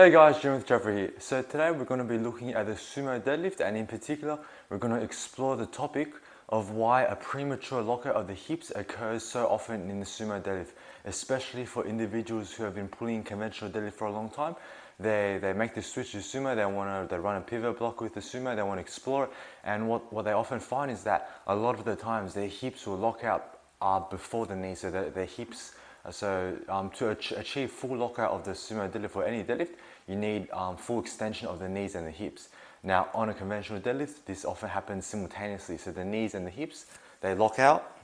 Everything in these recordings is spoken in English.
Hey guys, Jim with Jeffrey here. So today we're going to be looking at the Sumo Deadlift, and in particular we're going to explore the topic of why a premature lockout of the hips occurs so often in the Sumo Deadlift, especially for individuals who have been pulling conventional deadlift for a long time. They make the switch to Sumo, they run a pivot block with the Sumo, they want to explore it, and what they often find is that a lot of the times their hips will lock out before the knee, so their hips. To achieve full lockout of the Sumo deadlift or any deadlift, you need full extension of the knees and the hips. Now, on a conventional deadlift, this often happens simultaneously. So the knees and the hips, they lock out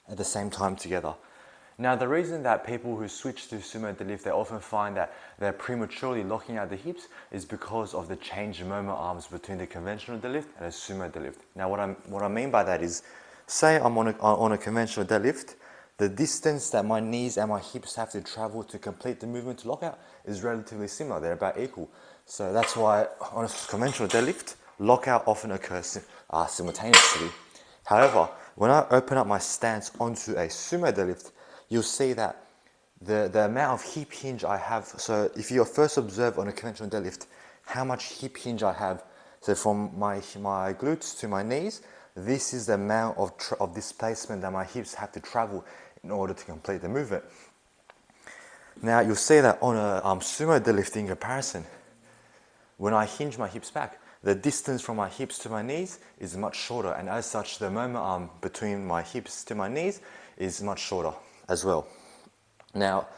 at the same time together. Now, the reason that people who switch to Sumo deadlift, they often find that they're prematurely locking out the hips is because of the change in moment arms between the conventional deadlift and a Sumo deadlift. Now, what I mean by that is, say I'm on a conventional deadlift, the distance that my knees and my hips have to travel to complete the movement to lockout is relatively similar. They're about equal. So that's why on a conventional deadlift, lockout often occurs simultaneously. However, when I open up my stance onto a Sumo deadlift, you'll see that the amount of hip hinge I have, so if you first observe on a conventional deadlift how much hip hinge I have, so from my glutes to my knees, this is the amount of displacement that my hips have to travel in order to complete the movement. Now you'll see that on a Sumo deadlift in comparison, when I hinge my hips back, the distance from my hips to my knees is much shorter, and as such the moment arm between my hips to my knees is much shorter as well. Now,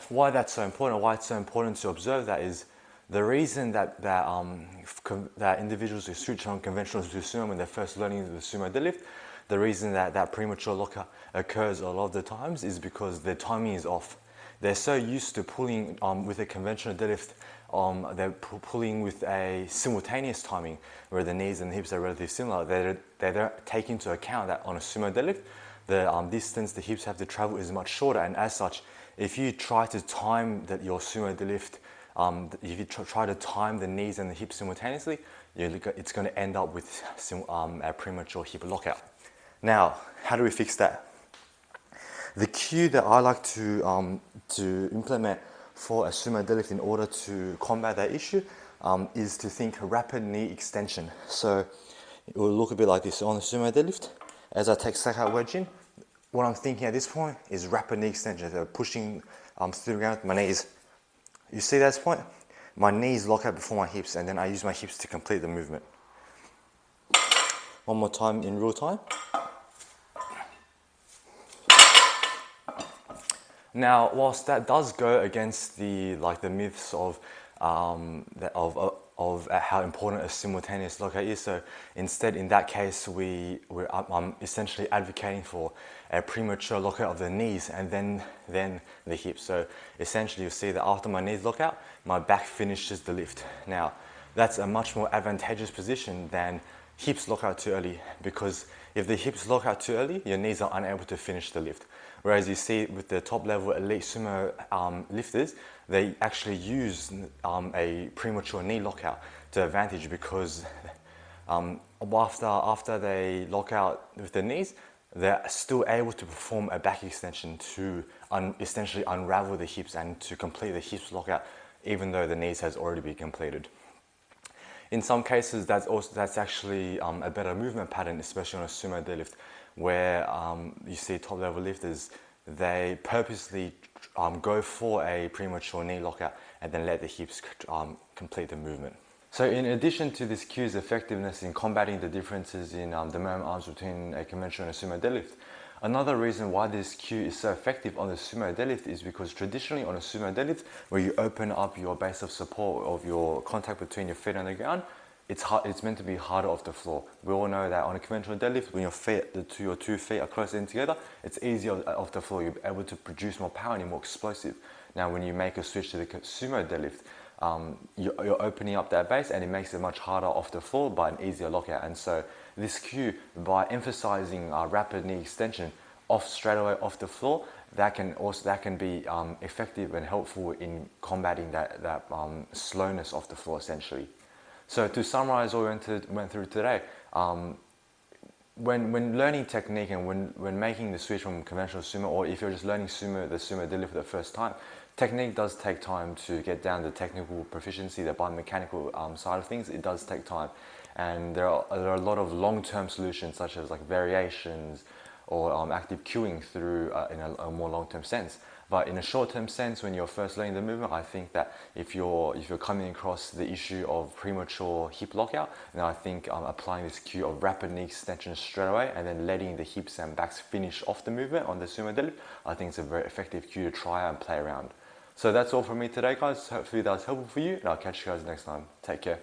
why that's so important, why it's so important to observe that is the reason that individuals who switch from conventional to Sumo when they're first learning the Sumo deadlift, the reason that premature lockout occurs a lot of the times is because their timing is off. They're so used to pulling with a conventional deadlift, they're pulling with a simultaneous timing where the knees and the hips are relatively similar. They don't take into account that on a Sumo deadlift, the distance the hips have to travel is much shorter, and as such, if you try to time your Sumo deadlift, if you try to time the knees and the hips simultaneously, it's going to end up with a premature hip lockout. Now, how do we fix that? The cue that I like to implement for a Sumo deadlift in order to combat that issue is to think rapid knee extension. So it will look a bit like this on the Sumo deadlift. As I take Lockout wedge in, what I'm thinking at this point is rapid knee extension. So pushing through the ground with my knees. You see that point? My knees lock out before my hips, and then I use my hips to complete the movement. One more time in real time. Now, whilst that does go against the myths of how important a simultaneous lockout is, so instead in that case I'm essentially advocating for a premature lockout of the knees and then the hips. So essentially you'll see that after my knees lock out, my back finishes the lift. Now that's a much more advantageous position than hips lock out too early, because if the hips lock out too early, your knees are unable to finish the lift. Whereas you see with the top level elite sumo lifters, they actually use a premature knee lockout to advantage, because after they lock out with the knees, they're still able to perform a back extension to essentially unravel the hips and to complete the hips lockout, even though the knees has already been completed. In some cases, that's actually a better movement pattern, especially on a Sumo deadlift, where you see top level lifters, they purposely go for a premature knee lockout and then let the hips complete the movement. So in addition to this cue's effectiveness in combating the differences in the moment arms between a conventional and a Sumo deadlift, another reason why this cue is so effective on the Sumo deadlift is because traditionally on a Sumo deadlift, where you open up your base of support of your contact between your feet and the ground, it's meant to be harder off the floor. We all know that on a conventional deadlift, when your two feet are close in together, it's easier off the floor. You're able to produce more power and you're more explosive. Now, when you make a switch to the Sumo deadlift, you're opening up that base, and it makes it much harder off the floor but an easier lockout. And so this cue, by emphasizing rapid knee extension straight away off the floor, that can be effective and helpful in combating that slowness off the floor essentially. So to summarize what we went through today, when learning technique and when making the switch from conventional sumo, or if you're just learning the sumo deadlift for the first time, technique does take time to get down the technical proficiency, the biomechanical side of things. It does take time, and there are a lot of long-term solutions such as like variations or active cueing through in a more long-term sense. But in a short-term sense, when you're first learning the movement, I think that if you're coming across the issue of premature hip lockout, then I think applying this cue of rapid knee extension straight away and then letting the hips and backs finish off the movement on the sumo deadlift, I think it's a very effective cue to try and play around. So that's all from me today, guys. Hopefully that was helpful for you, and I'll catch you guys next time. Take care.